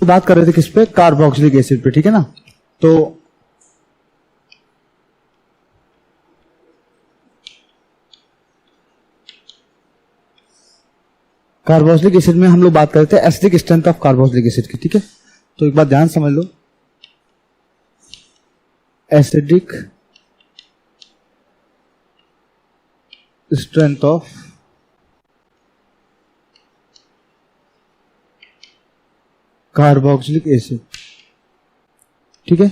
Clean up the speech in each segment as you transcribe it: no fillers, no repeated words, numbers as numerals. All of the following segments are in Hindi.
बात कर रहे थे किस पे, कार्बोक्सिलिक एसिड पे, ठीक है ना। तो कार्बोक्सिलिक एसिड में हम लोग बात करते हैं acidic strength of carboxylic acid की, ठीक है। तो एक बात ध्यान समझ लो, acidic strength of carboxylic acid, ठीक है।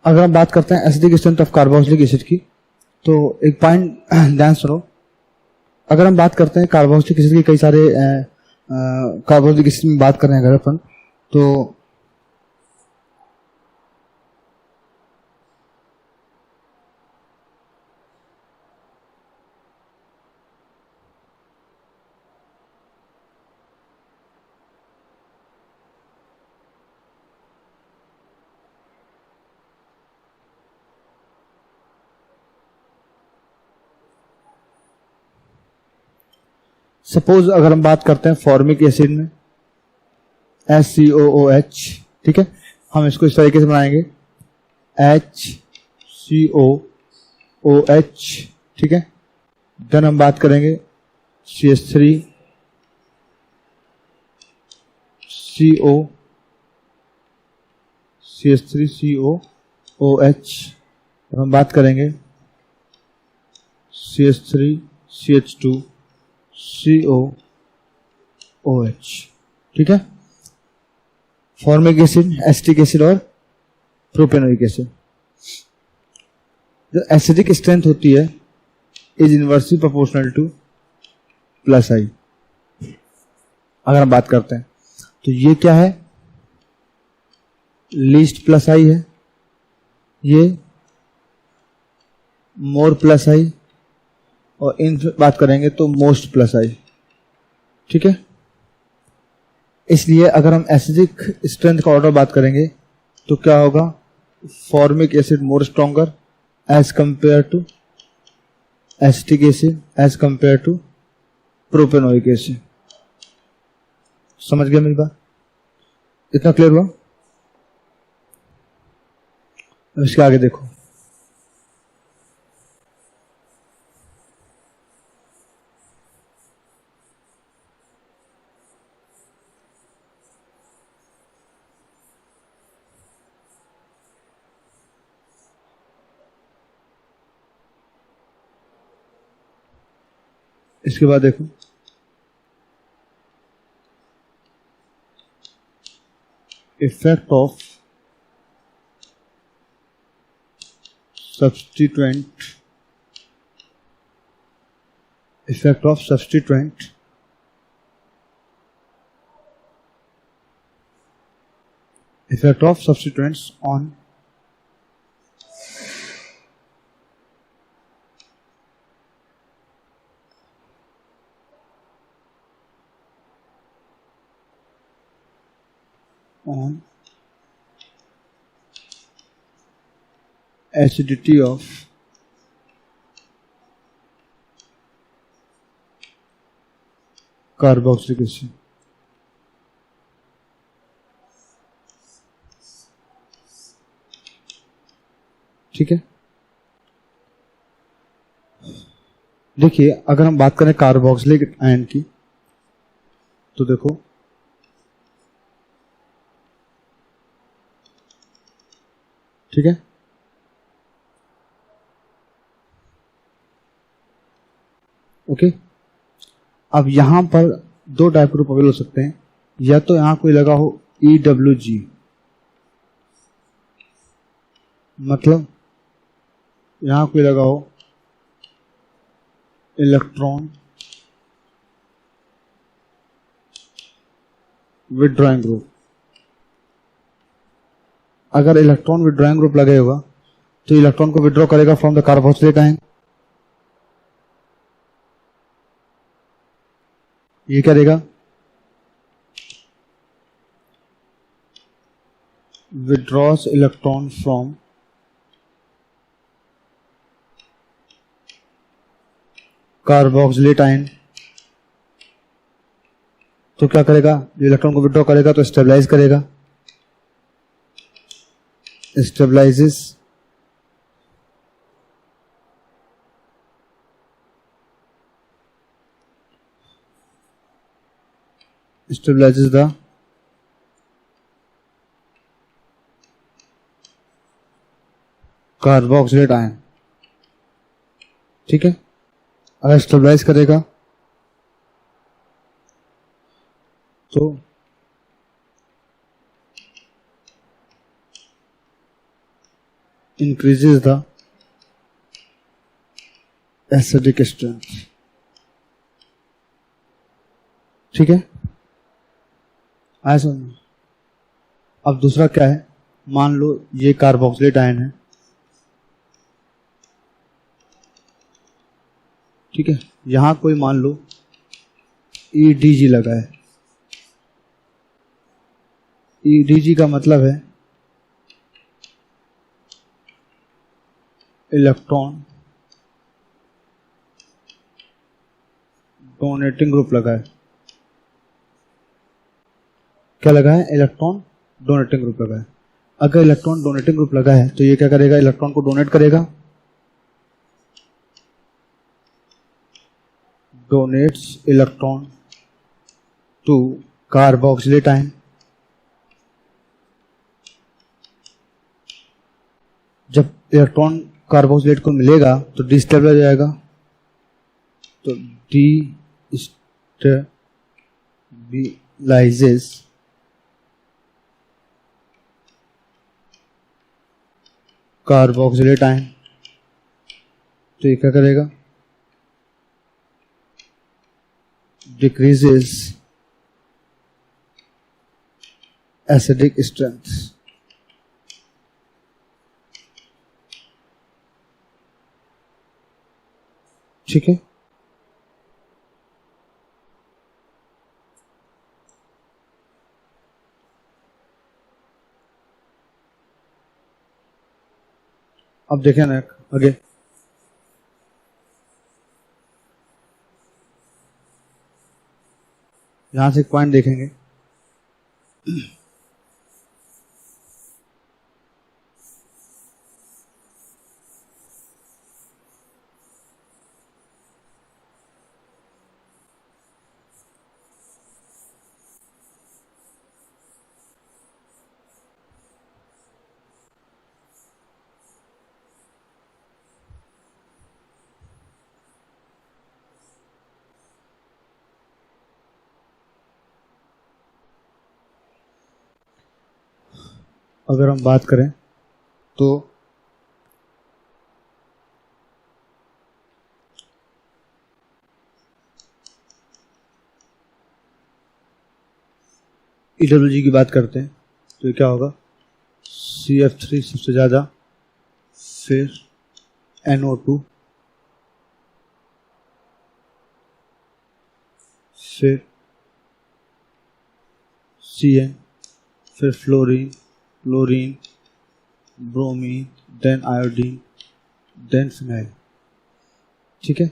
अगर हम बात करते हैं acidic strength of carboxylic acid की, तो एक पॉइंट ध्यान सुनो। अगर हम बात करते हैं कार्बोक्सिलिक एसिड की, कई सारे कार्बोक्सिलिक एसिड में बात कर रहे हैं अगर अपन, तो सपोज अगर हम बात करते हैं फॉर्मिक एसिड में HCOOH, ठीक है। हम इसको इस तरीके से बनाएंगे HCOOH, ठीक है। देन हम बात करेंगे CH3COOH, और हम बात करेंगे CH3CH2COOH, ठीक है। फॉर्मिक एसिड, एसिटिक एसिड और प्रोपेनोइक एसिड। जो एसिडिक स्ट्रेंथ होती है is inversely proportional to plus I, अगर हम बात करते हैं तो ये क्या है, लीस्ट प्लस आई है, ये मोर प्लस आई, और इन बात करेंगे तो मोस्ट प्लस आई, ठीक है। इसलिए अगर हम एसिडिक स्ट्रेंथ का ऑर्डर बात करेंगे तो क्या होगा, formic acid more stronger as compare to acetic acid as compare to propanoic acid. समझ गया मेरी बात, इतना क्लियर हुआ। इसके आगे देखो, इसके बाद देखो effect of substituent, effect of substituent effect of substituents on acidity of carboxylic acid, ठीक है। देखिए अगर हम बात करें कार्बोक्सिलिक आयन की तो देखो ठीक है, ओके। अब यहां पर दो टाइप के ग्रुप अवेलेबल हो सकते हैं, या तो यहां कोई लगा हो EWG, मतलब यहां कोई लगा हो इलेक्ट्रॉन विथड्रॉइंग ग्रुप। अगर इलेक्ट्रॉन विथड्रॉइंग ग्रुप लगे होगा तो इलेक्ट्रॉन को विथड्रॉ करेगा फ्रॉम द कार्बोक्सिलिक आयन, ये क्या देगा, withdraws electron from carboxylate ion तो क्या करेगा, इलेक्ट्रॉन को विड्रॉ करेगा तो स्टेबलाइज करेगा, स्टेबलाइजेस द कार्बोक्सिलेट आयन। ठीक है, अगर स्टेबलाइज करेगा तो इंक्रीजेस द एसिडिक स्ट्रेंथ। ठीक है, आया समझ। अब दूसरा क्या है, मान लो ये कार्बोक्सिलेट आयन है, ठीक है, यहां कोई मान लो EDG लगा है। EDG का मतलब है इलेक्ट्रॉन डोनेटिंग ग्रुप लगा है। क्या लगा है, इलेक्ट्रॉन डोनेटिंग ग्रुप लगा है। अगर इलेक्ट्रॉन डोनेटिंग ग्रुप लगा है तो ये क्या करेगा, इलेक्ट्रॉन को डोनेट करेगा, donates electron to carboxylate ion. जब इलेक्ट्रॉन कार्बोक्सिलेट को मिलेगा तो डिस्टेबल हो जाएगा, तो डिस्टेबलाइजेस कार्बोक्सिलेट आयन। तो ये क्या करेगा, डिक्रीजेस एसिडिक स्ट्रेंथ। ठीक है, अब देखें ना आगे, यहां से एक पॉइंट देखेंगे। अगर हम बात करें तो EWG की बात करते हैं तो ये क्या होगा, CF3 सबसे ज्यादा, फिर NO2, फिर CN, फिर fluorine, chlorine, bromine, then iodine, then phenyl. ठीक है,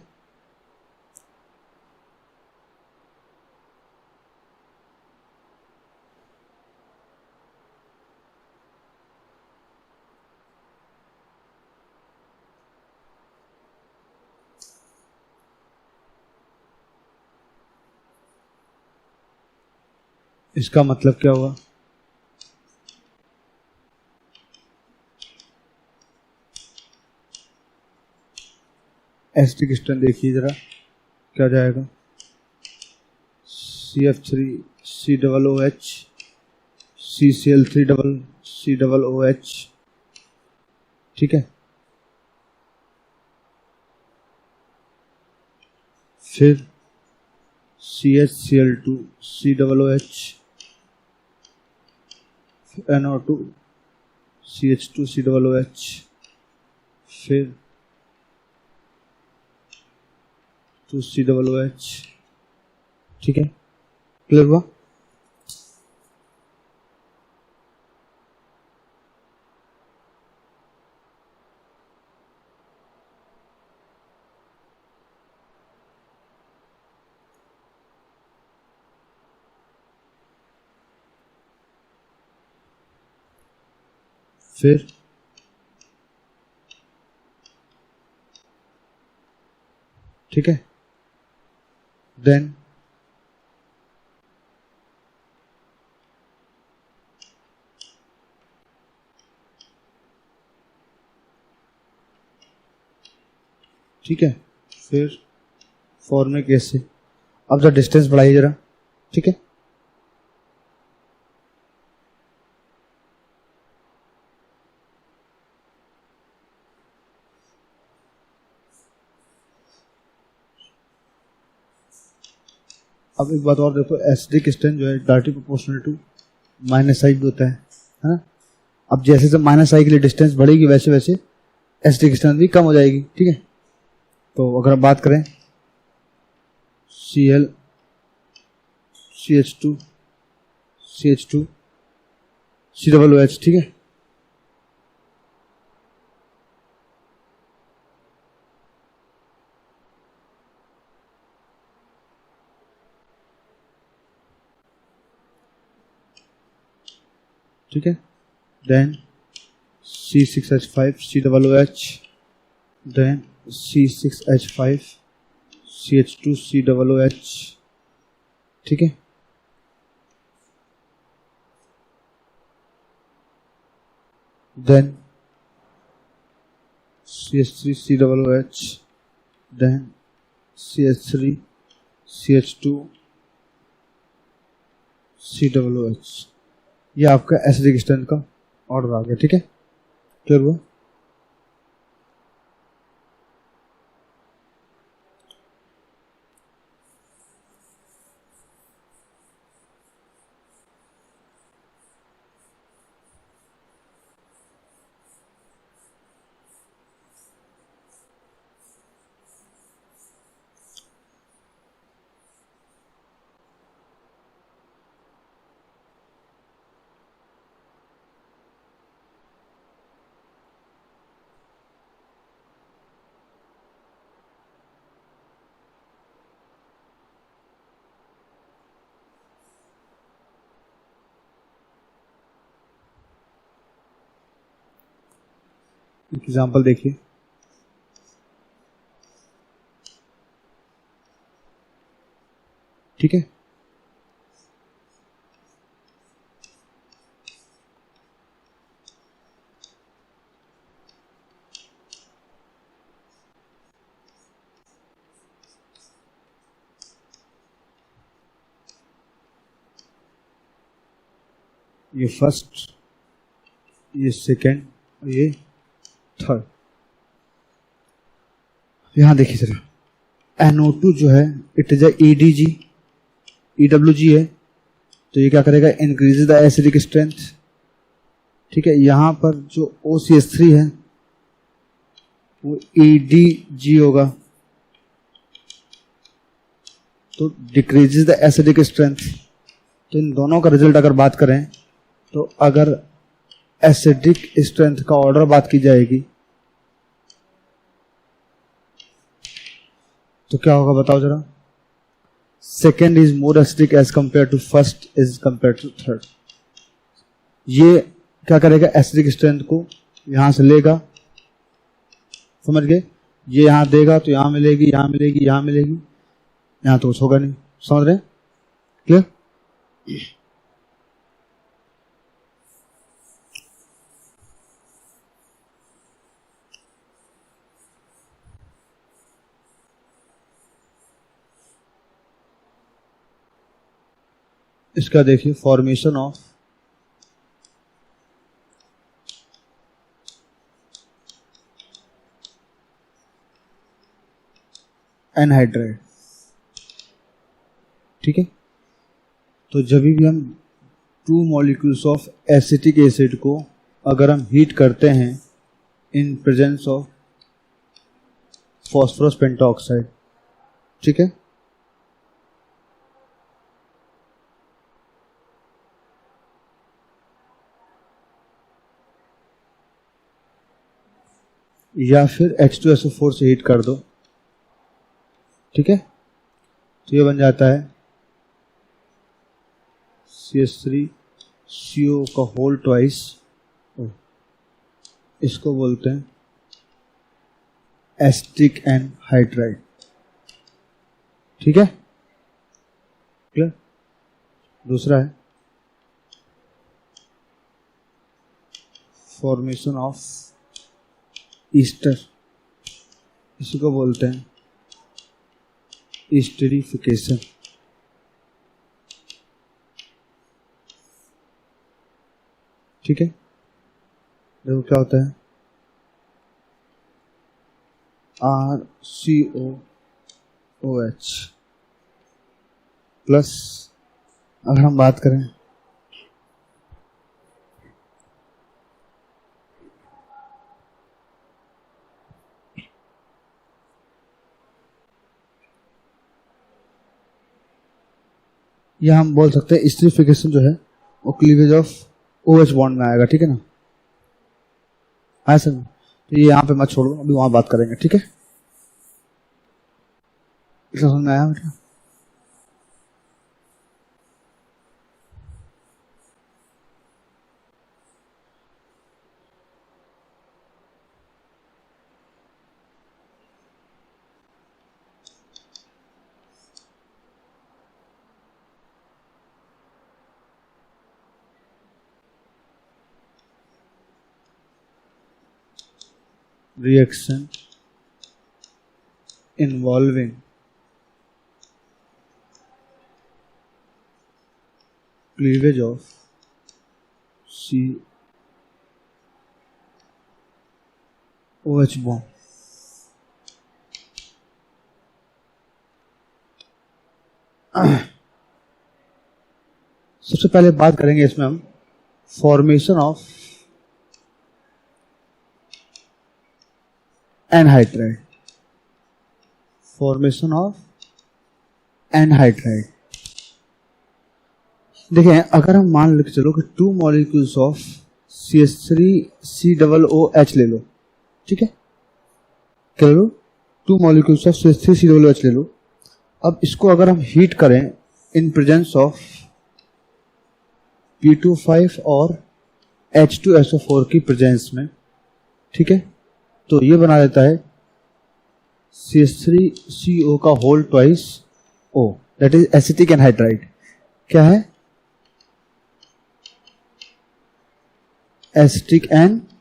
इसका मतलब क्या हुआ, एसिडिक स्ट्रेंथ देखिए जरा क्या जाएगा, CF3 COOH, CCl3 double COOH। ठीक है, फिर CHCl2 COOH, NO2 CH2 COOH, फिर 2COOH। ठीक है, क्लियर हुआ। फिर ठीक है, देन ठीक है, फिर फॉर्मूले केस से अब जरा डिस्टेंस बढ़ाइए जरा, ठीक है। अब एक बात और देखो, एसिडिक स्ट्रेंथ जो है डायरेक्टली प्रोपोर्शनल टू माइनस आई भी होता है ना। अब जैसे जब माइनस आई के लिए डिस्टेंस बढ़ेगी वैसे वैसे एसिडिक स्ट्रेंथ भी कम हो जाएगी, ठीक है। तो अगर हम बात करें Cl CH2 CH2 COOH, ठीक है। ठीक है, then C6H5 COOH, then C6H5 CH2 COOH, ठीक है। Then CH3 COOH, then CH3 CH2 COOH। ये आपका एसिडिक स्ट्रेंथ का ऑर्डर आ गया, ठीक है। क्लियर हुआ? एग्जाम्पल देखिए, ठीक है। ये फर्स्ट, ये सेकेंड, ये थर्ड। यहां देखिए जरा, NO2 जो है इट इज EDG, EWG है, तो ये क्या करेगा, इंक्रीज द एसिडिक स्ट्रेंथ, ठीक है। यहां पर जो OCH3 है वो EDG होगा, तो डिक्रीजेज द एसिडिक स्ट्रेंथ। तो इन दोनों का रिजल्ट अगर बात करें तो अगर एसिडिक स्ट्रेंथ का ऑर्डर बात की जाएगी तो क्या होगा बताओ जरा। Second is more acidic as compare to first is compare to third. ये क्या करेगा, एसिडिक स्ट्रेंथ को यहां से लेगा, समझ गए, ये यहां देगा तो यहां मिलेगी, यहां मिलेगी, यहां मिलेगी, यहां तो कुछ होगा नहीं, समझ रहे, क्लियर। इसका देखिए फॉर्मेशन ऑफ एनहाइड्राइड, ठीक है। तो जब भी हम 2 मॉलिक्यूल्स ऑफ एसिटिक एसिड को अगर हम हीट करते हैं in presence of phosphorus pentoxide, ठीक है, या फिर H2SO4 से हीट कर दो, ठीक है, तो ये बन जाता है CH3CO का होल ट्वाइस इसको बोलते हैं एसिटिक एनहाइड्राइड। ठीक है, क्लियर। दूसरा है फॉर्मेशन ऑफ ईस्टर, इसी को बोलते हैं ईस्टरिफिकेशन। ठीक है, देखो क्या होता है, RCOOH प्लस, अगर हम बात करें या हम बोल सकते हैं एस्टरिफिकेशन जो है वो क्लीवेज ऑफ OH बॉन्ड में आएगा। ठीक है ना, ऐसा तो ये यहाँ पे मत छोड़ो, अभी वहां बात करेंगे। ठीक है, समझ में आया बेटा? Reaction involving cleavage of COH bond। सबसे पहले बात करेंगे इसमें हम formation of anhydride, formation of anhydride. देखिए, अगर हम मान लेके चलो कि 2 मॉलिक्यूल्स ऑफ CH3COOH ले लो। ठीक है, क्या लो, 2 मॉलिक्यूल्स ऑफ CH3COOH ले लो। अब इसको अगर हम हीट करें इन प्रेजेंस ऑफ P25 और H2SO4 की प्रेजेंस में, ठीक है, तो ये बना देता है CH3CO का whole twice O, that is acetic anhydride. क्या है, एसिटिक एनहाइड्राइड।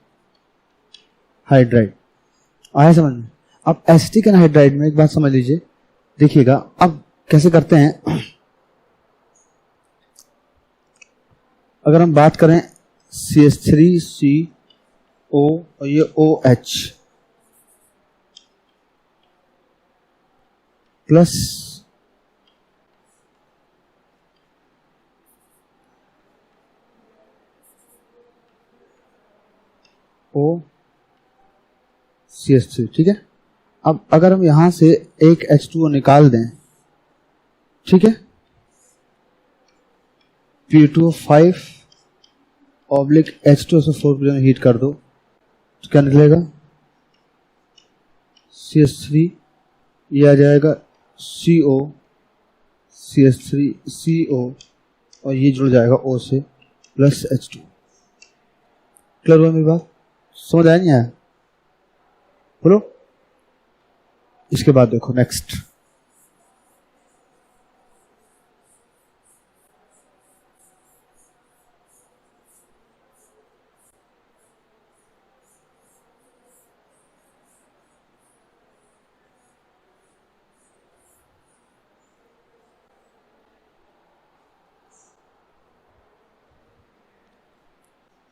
आया समझ में? अब एसिटिक एनहाइड्राइड में एक बात समझ लीजिए, देखिएगा अब कैसे करते हैं। अगर हम बात करें CH3CO और ये OH प्लस OCH3, ठीक है। अब अगर हम यहां से एक H2O निकाल दें, ठीक है, P2O5 ऑब्लिक H2SO4 को हीट कर दो तो क्या निकलेगा, CH3, ये आ जाएगा CO, CH3CO और ये जुड़ जाएगा O से प्लस H2। क्लियर हुआ मेरी बात? समझ आया नहीं आया? बोलो। इसके बाद देखो नेक्स्ट,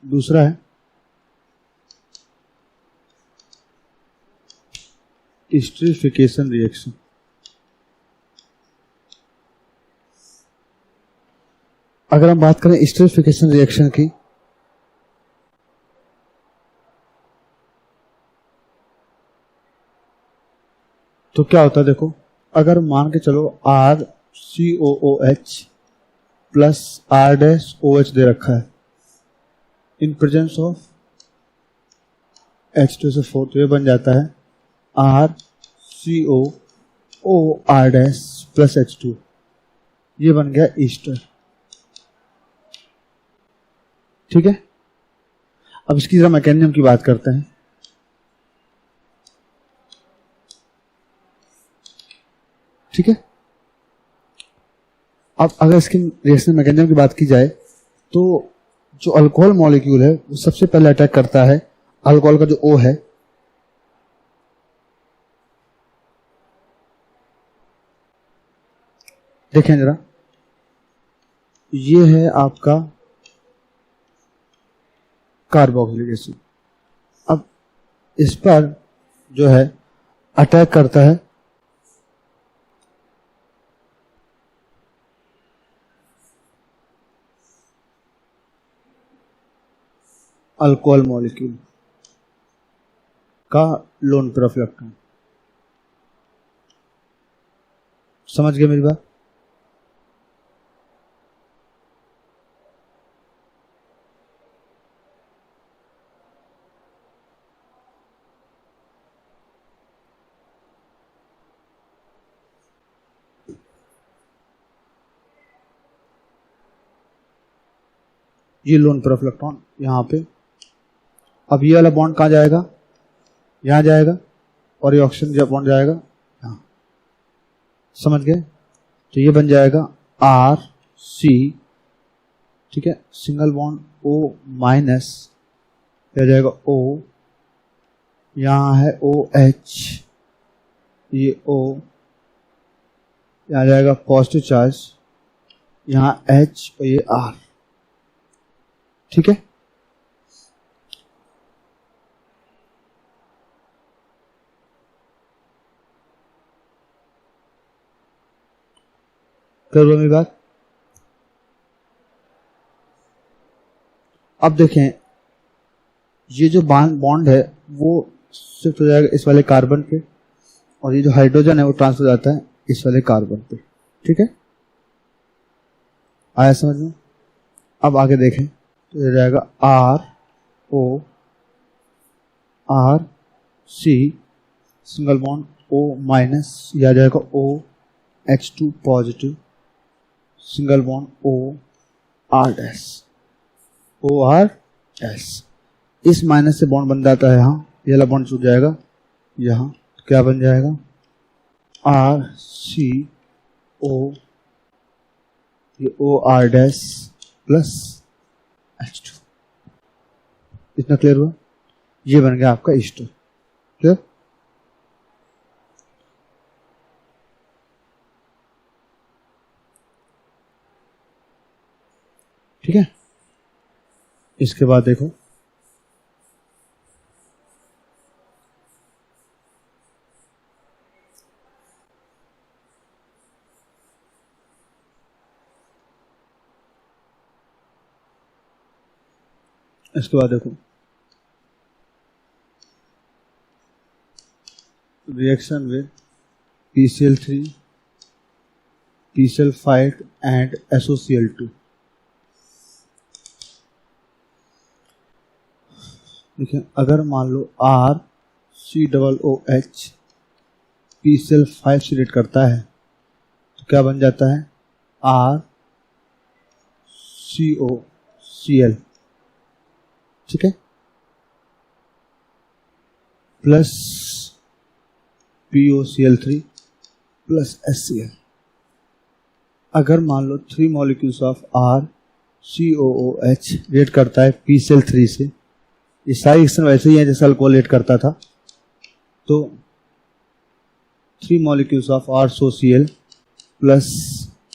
दूसरा है एस्टरिफिकेशन रिएक्शन। अगर हम बात करें एस्टरिफिकेशन रिएक्शन की, तो क्या होता है देखो, अगर मान के चलो RCOOH प्लस R-OH दे रखा है इन प्रेजेंस ऑफ H2SO4, तो ये बन जाता है RCOOR' प्लस H2, ये बन गया ईस्टर। ठीक है, अब इसकी जरा मैकेनिज्म की बात करते हैं। ठीक है, अब अगर इसकी रिएक्शन मैकेनिज्म की बात की जाए तो जो अल्कोहल मॉलिक्यूल है वो सबसे पहले अटैक करता है अल्कोहल का जो O है, देखें जरा, ये है आपका कार्बोक्सिलिक एसिड। अब इस पर जो है अटैक करता है अल्कोहल मॉलिक्यूल का लोन तरफ इलेक्ट्रॉन। समझ गए मेरी बात? ये लोन तरफ इलेक्ट्रॉन यहां पे। अब ये वाला बॉन्ड कहाँ जाएगा? यहां जाएगा, और ये ऑक्सीजन जब बॉन्ड जाएगा यहां। समझ गए? तो ये बन जाएगा RC, ठीक है, सिंगल बॉन्ड O माइनस, यह जाएगा O, यहां है OH, ये O, यहां जाएगा पॉजिटिव चार्ज, यहां H और ये R। ठीक है, कर लो मेरी बात। अब देखें, ये जो बॉन्ड है वो शिफ्ट हो जाएगा इस वाले कार्बन पे, और ये जो हाइड्रोजन है वो ट्रांसफर हो जाता है इस वाले कार्बन पे। ठीक है, आया समझ में? अब आगे देखें तो ये जाएगा RC, single bond O minus, यह आ जाएगा OH2 positive, single bond OR'। इस माइनस से बॉन्ड बन जाता है यहाँ, ये वाला बॉन्ड छूट जाएगा यहाँ, तो क्या बन जाएगा? RCO, ये OR' प्लस H2। इतना क्लियर हुआ? ये बन गया आपका ईस्टर। क्लियर? ठीक है, इसके बाद देखो, इसके बाद देखो, reaction with PCl3, PCl5 and SOCl2। देखिए, अगर मान लो RCOOH PCl5 से रिएक्ट करता है तो क्या बन जाता है? RCOCl, ठीक है, प्लस POCl3 प्लस HCl। अगर मान लो 3 मॉलिक्यूल्स ऑफ RCOOH रिएक्ट करता है PCl3 से, ये सारी रिएक्शन वैसे ही है जैसे अल्कोहल रिएक्ट करता था, तो 3 molecules of RCOCl plus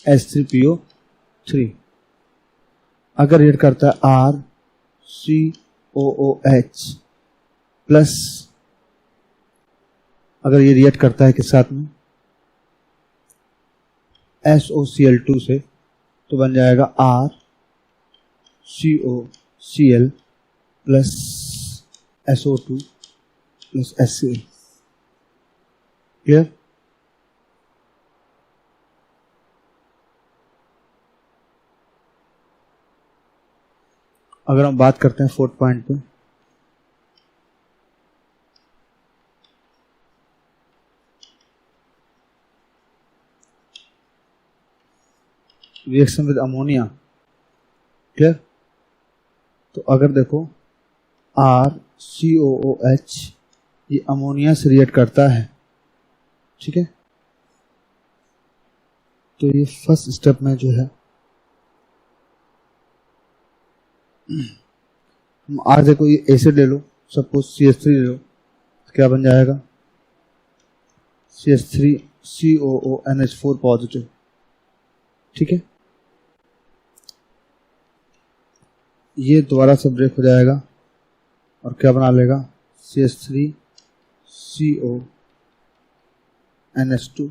H3PO3 अगर रिएक्ट करता है RCOOH प्लस, अगर ये रिएक्ट करता है किस साथ में? SOCl2 से, तो बन जाएगा RCOCl plus SO2 plus HCl। Clear? अगर हम बात करते हैं 4th पॉइंट पे, रिएक्शन विद अमोनिया। क्लियर? तो अगर देखो RCOOH ये अमोनिया से रिएक्ट करता है, ठीक है। तो ये फर्स्ट स्टेप में जो है हम आज देखो ये एसिड ले लो, सपोज CH3 ले लो, तो क्या बन जाएगा CH3COONH4 पॉजिटिव, ठीक है। ये दोबारा से ब्रेक हो जाएगा और क्या बना लेगा CH3CONH2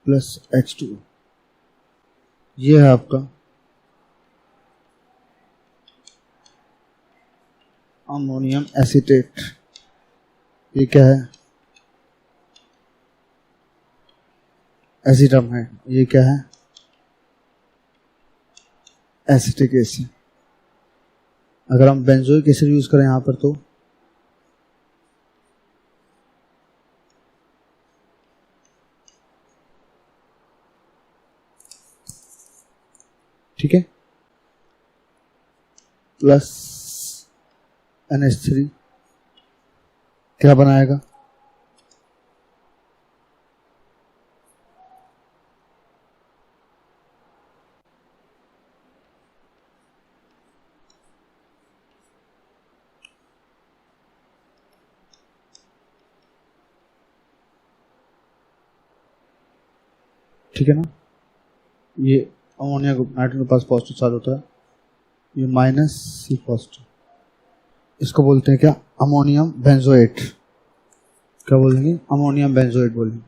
प्लस H2O। ये है आपका अमोनियम एसीटेट। ये क्या है एसीटम है, ये क्या है एसिटिक एसिड। अगर हम बेंजोइक एसिड यूज करें यहां पर तो ठीक है, प्लस NH3 क्या बनाएगा ठीक है ना। ये अमोनिया ग्रुप नाइट्रोजन के पास पॉजिटिव चार्ज होता है, ये माइनस C पॉजिटिव, इसको बोलते हैं क्या अमोनियम बेंजोएट। क्या बोलेंगे अमोनियम बेंजोएट बोलेंगे।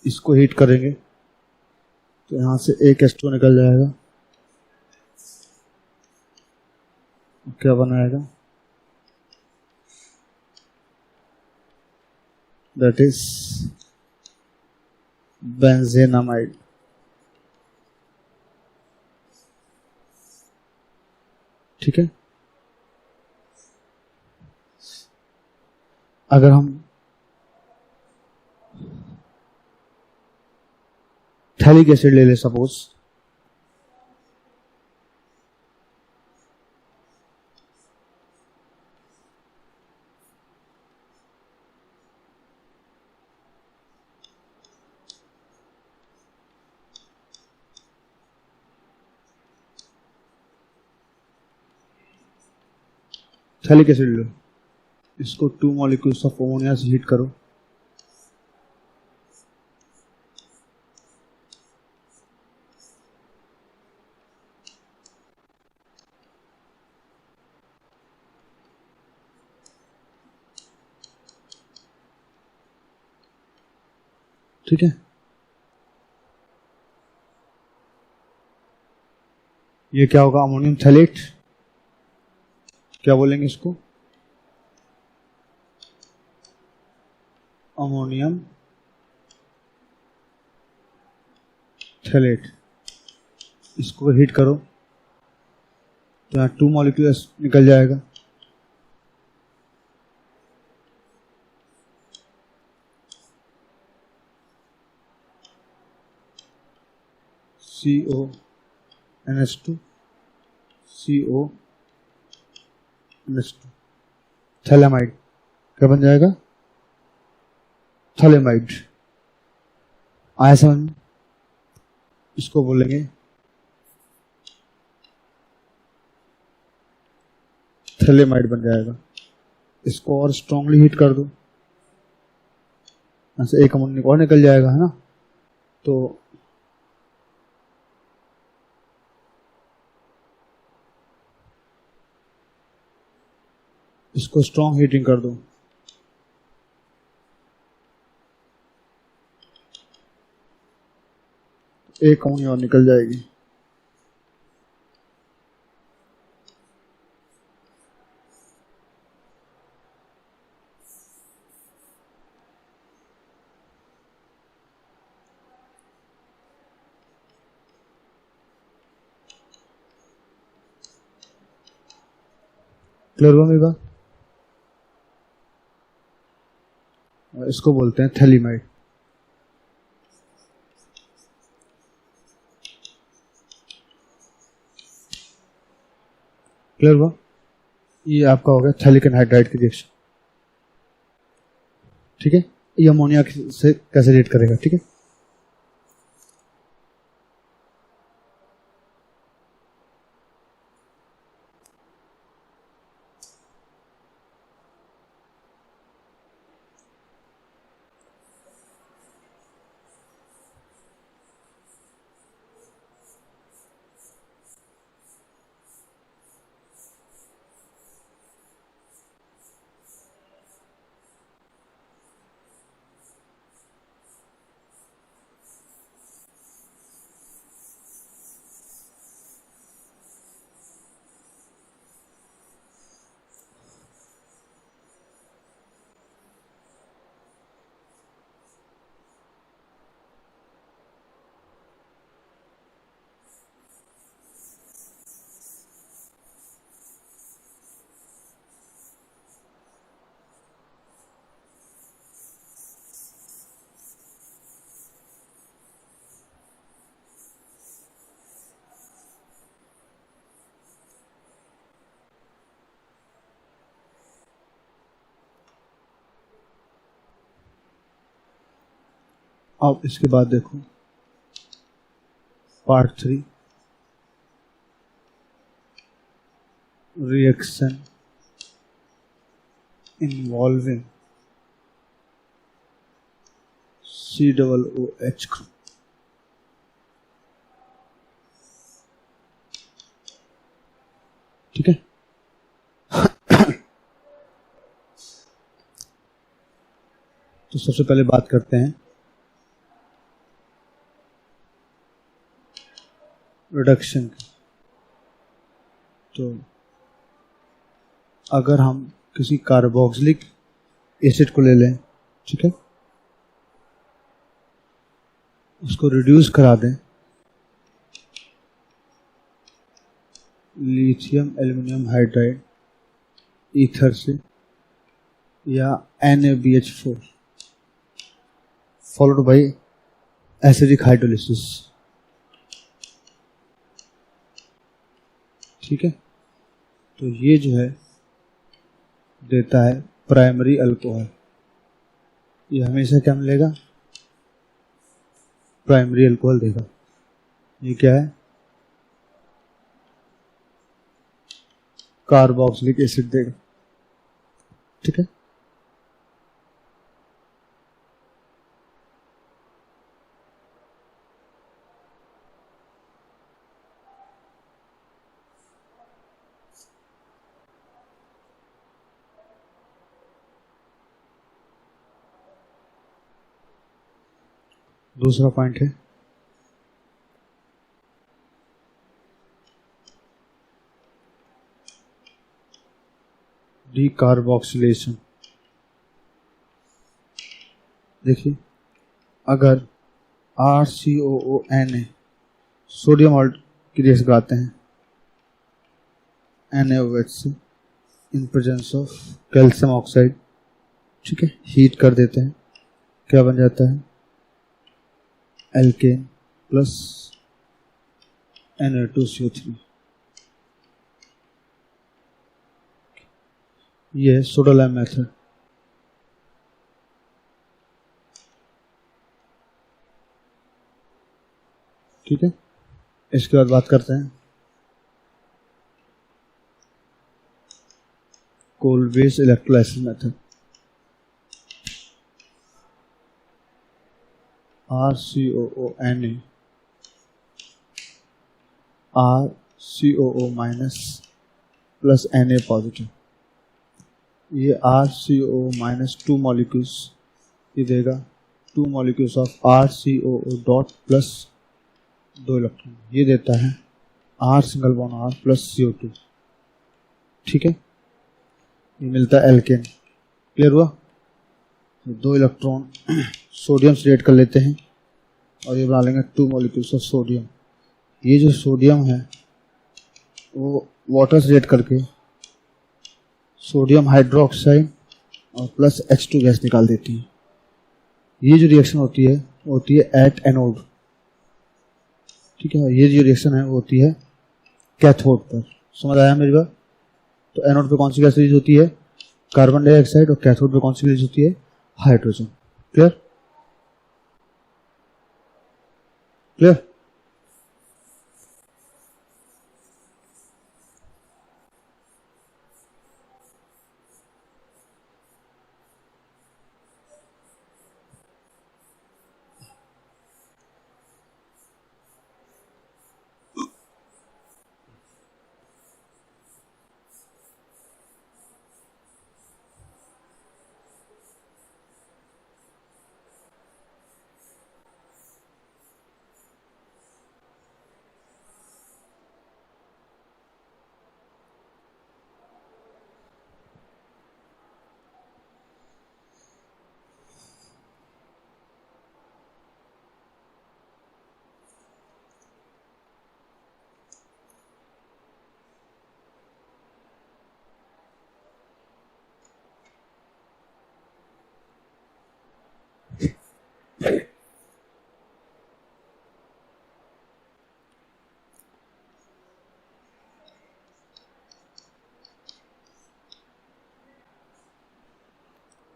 इसको हीट करेंगे तो यहां से एक H2 निकल जाएगा, क्या बनाएगा दैट इज बेंजेनामाइड। ठीक है, अगर हम थैलिक एसिड ले ले सपोज, थैलिक एसिड लो, इसको 2 मॉलिक्यूल्स ऑफ अमोनिया से हीट करो, ठीक है। ये क्या होगा अमोनियम थैलेट, क्या बोलेंगे इसको अमोनियम थैलेट। इसको हीट करो तो यहाँ 2 मॉलिक्यूल्स निकल जाएगा, CONH2 CONH2 थैलेमाइड। क्या बन जाएगा थैलेमाइड। आया समझ में, इसको बोलेंगे थैलेमाइड बन जाएगा। इसको और स्ट्रांगली हीट कर दो, ऐसे एक अमोनियम और निकल जाएगा, है ना। तो इसको स्ट्रॉन्ग हीटिंग कर दो, एक अमोनिया और निकल जाएगी। क्लियर हुआ मेरी बात। इसको बोलते हैं थैलीमाइड। क्लियर हुआ? ये आपका हो गया थैलिक एनहाइड्राइड की रिएक्शन। ठीक है, ये अमोनिया से कैसे रिएक्ट करेगा। ठीक है, अब इसके बाद देखो part 3, reaction involving COOH group. ठीक है, तो सबसे पहले बात करते हैं रिडक्शन की। तो अगर हम किसी कार्बोक्सिलिक एसिड को ले लें, ठीक है, उसको रिड्यूस करा दें लिथियम एल्युमिनियम हाइड्राइड ईथर से या NaBH4 followed by acidic hydrolysis. ठीक है, तो ये जो है देता है प्राइमरी अल्कोहल। ये हमेशा क्या मिलेगा? प्राइमरी अल्कोहल देगा। ये क्या है? कार्बोक्सिलिक एसिड देगा। ठीक है, दूसरा पॉइंट है डीकार्बोक्सिलेशन। देखिए, अगर RCOONA सोडियम ऑल्ट की रिएक्शन कराते हैं NaOH से in presence of calcium oxide, ठीक है, हीट कर देते हैं, क्या बन जाता है? Alkane plus Na2CO3। ये है सोडा लाइम मेथड। ठीक है, इसके बाद बात करते हैं Kolbe's electrolysis method. RCOONA RCOO minus plus Na positive. ये RCOO माइनस 2 मॉलिक्यूल्स ये देगा 2 molecules of RCOO dot plus 2 electron. ये देता है R single bond R plus CO2। ठीक है, ये मिलता है एल्केन। क्लियर हुआ? तो 2 इलेक्ट्रॉन सोडियम से रिएक्ट कर लेते हैं और ये बना लेंगे 2 मॉलिक्यूल्स ऑफ सोडियम। ये जो सोडियम है वो वाटर से रिएक्ट करके सोडियम हाइड्रोक्साइड और प्लस H2 गैस निकाल देती है। ये जो रिएक्शन होती है वो होती है एट एनोड। ठीक है, ये जो रिएक्शन है वो होती है कैथोड पर। समझ आया मेरी बात? तो एनोड पे कौन सी गैस रिलीज होती है? Carbon dioxide. और कैथोड पे कौन सी रिलीज होती है? हाइड्रोजन। क्लियर? क्लियर?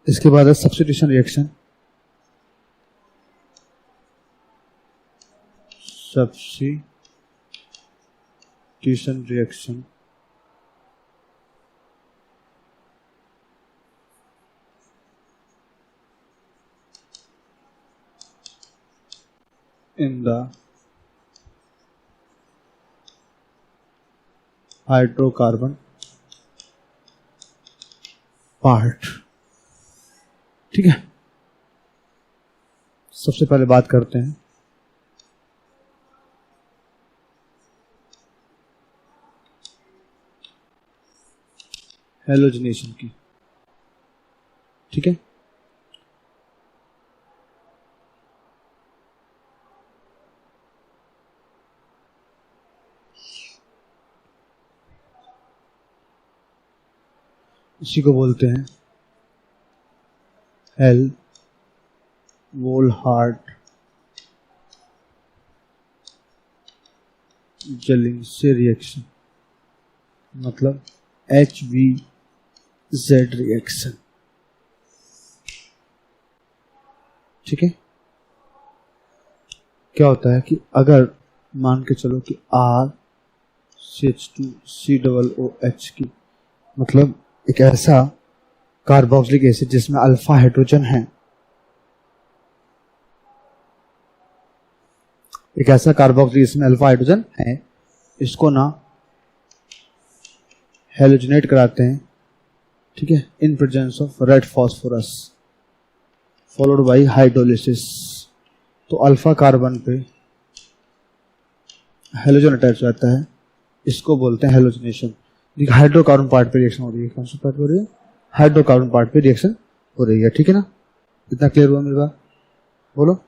इसके बाद है substitution reaction. Substitution reaction in the hydrocarbon part. ठीक है, सबसे पहले बात करते हैं हैलोजनेशन की। ठीक है, इसी को बोलते हैं हेल वोल्हार्ट जेलिंसे रिएक्शन, मतलब HVZ रिएक्शन। ठीक है, क्या होता है कि अगर मान के चलो कि RCH2COOH की, मतलब एक ऐसा कार्बोक्सिलिक एसिड जिसमें अल्फा हाइड्रोजन है, एक ऐसा कार्बोक्सिलिक जिसमें अल्फा हाइड्रोजन है, इसको ना हेलोजनेट कराते हैं। ठीक है, in presence of red phosphorus followed by hydrolysis. तो अल्फा कार्बन पे हेलोजन अटैच हो जाता है, इसको बोलते हैं हेलोजनेशन। हाइड्रोकार्बन पार्ट पे रिएक्शन हो रही है। कौन सा पार्ट हो रही है? हाइड्रोकार्बन पार्ट पे रिएक्शन हो रही है। ठीक है ना, इतना क्लियर हुआ मेरी बात? बोलो।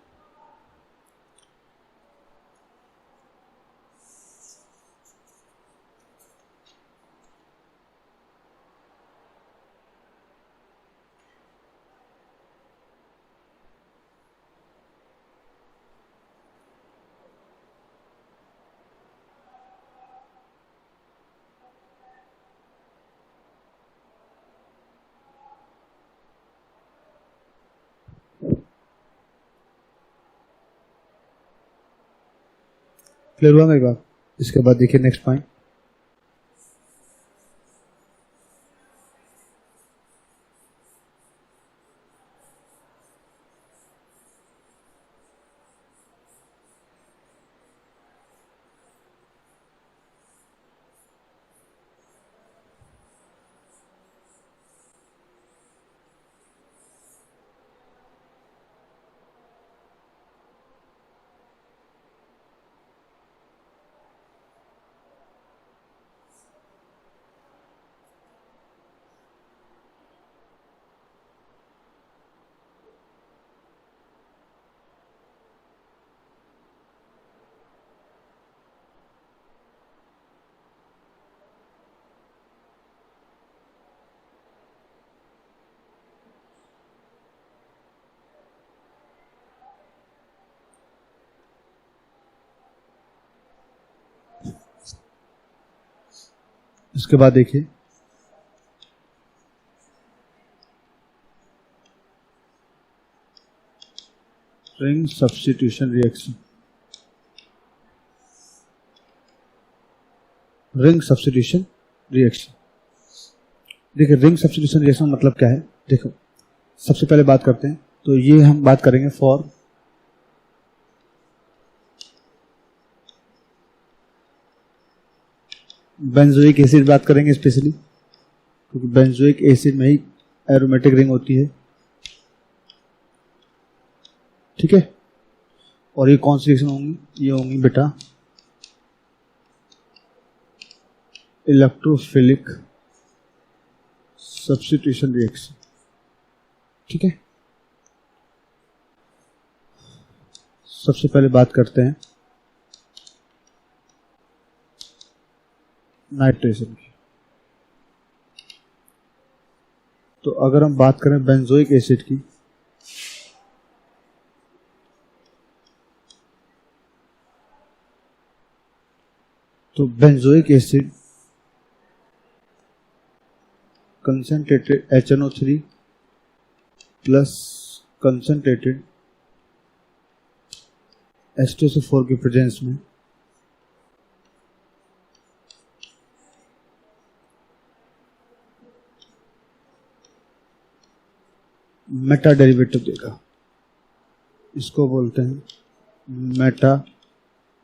क्लियर हुआ मेरी बात? इसके बाद देखिए नेक्स्ट पॉइंट। इसके बाद देखिए ring substitution reaction, ring substitution reaction. देखिए रिंग सब्स्टिट्यूशन रिएक्शन मतलब क्या है, देखो सबसे पहले बात करते हैं, तो ये हम बात करेंगे फॉर बेंजोइक एसिड बात करेंगे स्पेशली, क्योंकि बेंजोइक एसिड में ही एरोमेटिक रिंग होती है, ठीक है। और ये कौन सी रिएक्शन होंगी, ये होंगी बेटा इलेक्ट्रोफिलिक सब्स्टिट्यूशन रिएक्शन, ठीक है। सबसे पहले बात करते हैं नाइट्रेशन की। तो अगर हम बात करें बेंजोइक एसिड की, तो benzoic acid concentrated HNO3 plus concentrated H2SO4 के प्रेजेंस में मेटा डेरिवेटिव देगा, इसको बोलते हैं Meta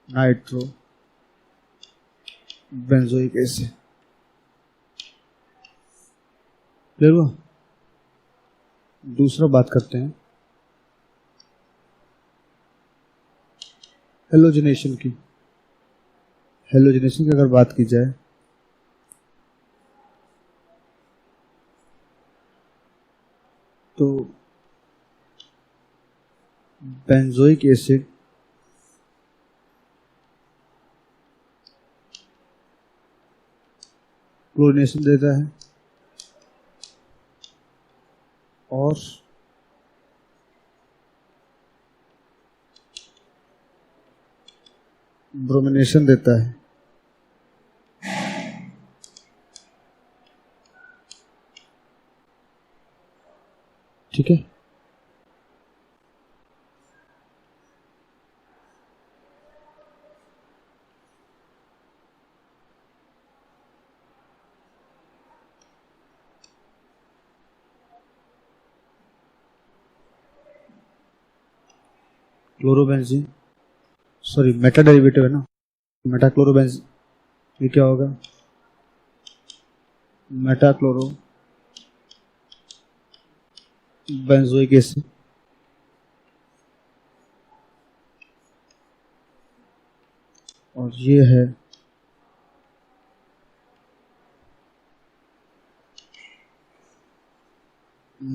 nitro benzoic acid. Clear हुआ। दूसरा बात करते हैं हेलोजिनेशन की। हेलोजिनेशन की अगर बात की जाए तो बेंजोइक एसिड क्लोरीनेशन देता है और ब्रोमिनेशन देता है, ठीक है। क्लोरोबेंजीन, सॉरी मेटा डेरिवेटिव है ना, मेटा क्लोरोबेंजीन, ये क्या होगा मेटा क्लोरो बेंजोइक एसिड, और ये है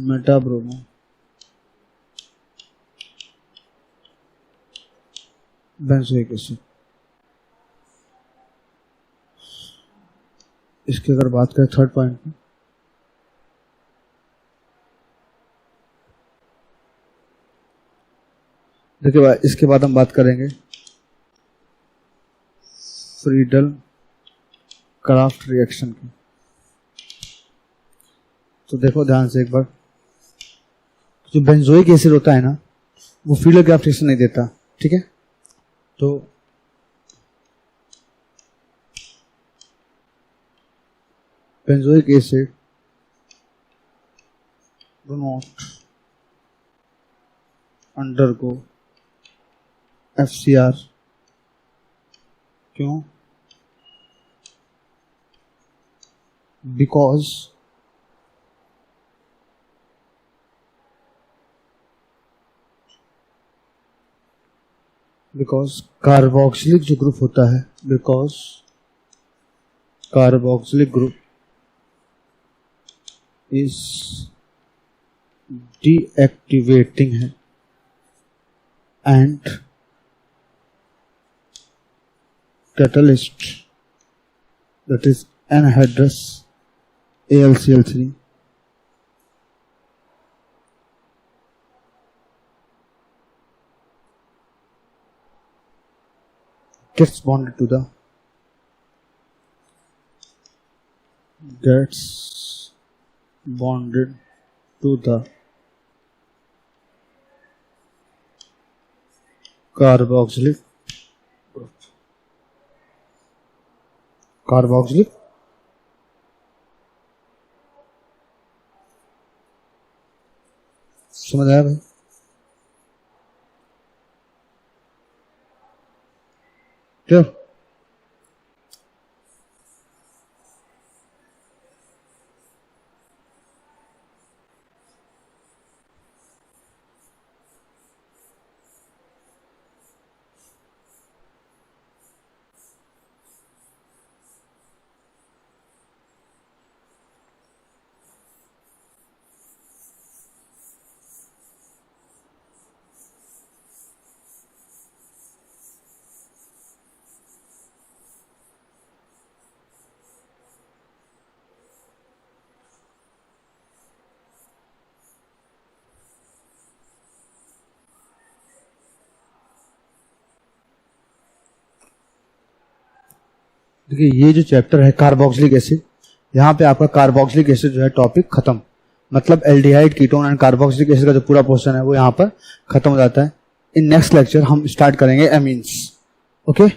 मेटा ब्रोमो बेंजोइक एसिड। इसकी अगर बात करें थर्ड पॉइंट में, देखिए इसके बाद हम बात करेंगे फ्रीडल क्राफ्ट रिएक्शन की। तो देखो ध्यान से एक बार, जो बेंजोइक एसिड होता है ना वो फ्रीडल क्राफ्ट रिएक्शन नहीं देता, ठीक है। तो benzoic acid do not undergo FCR, क्यों, बिकॉज कार्बोक्सिलिक जो ग्रुप होता है, because carboxylic group is deactivating है and catalyst, that is anhydrous AlCl3 gets bonded to the carboxylic carboxylic समझ आया भाई? क्लियर? देखिए ये जो चैप्टर है कार्बोक्सिलिक एसिड, यहाँ पे आपका कार्बोक्सिलिक एसिड जो है टॉपिक खत्म, मतलब aldehyde ketone and carboxylic acid का जो पूरा पोर्शन है वो यहाँ पर खत्म हो जाता है। इन नेक्स्ट लेक्चर हम स्टार्ट करेंगे एमीन्स। ओके।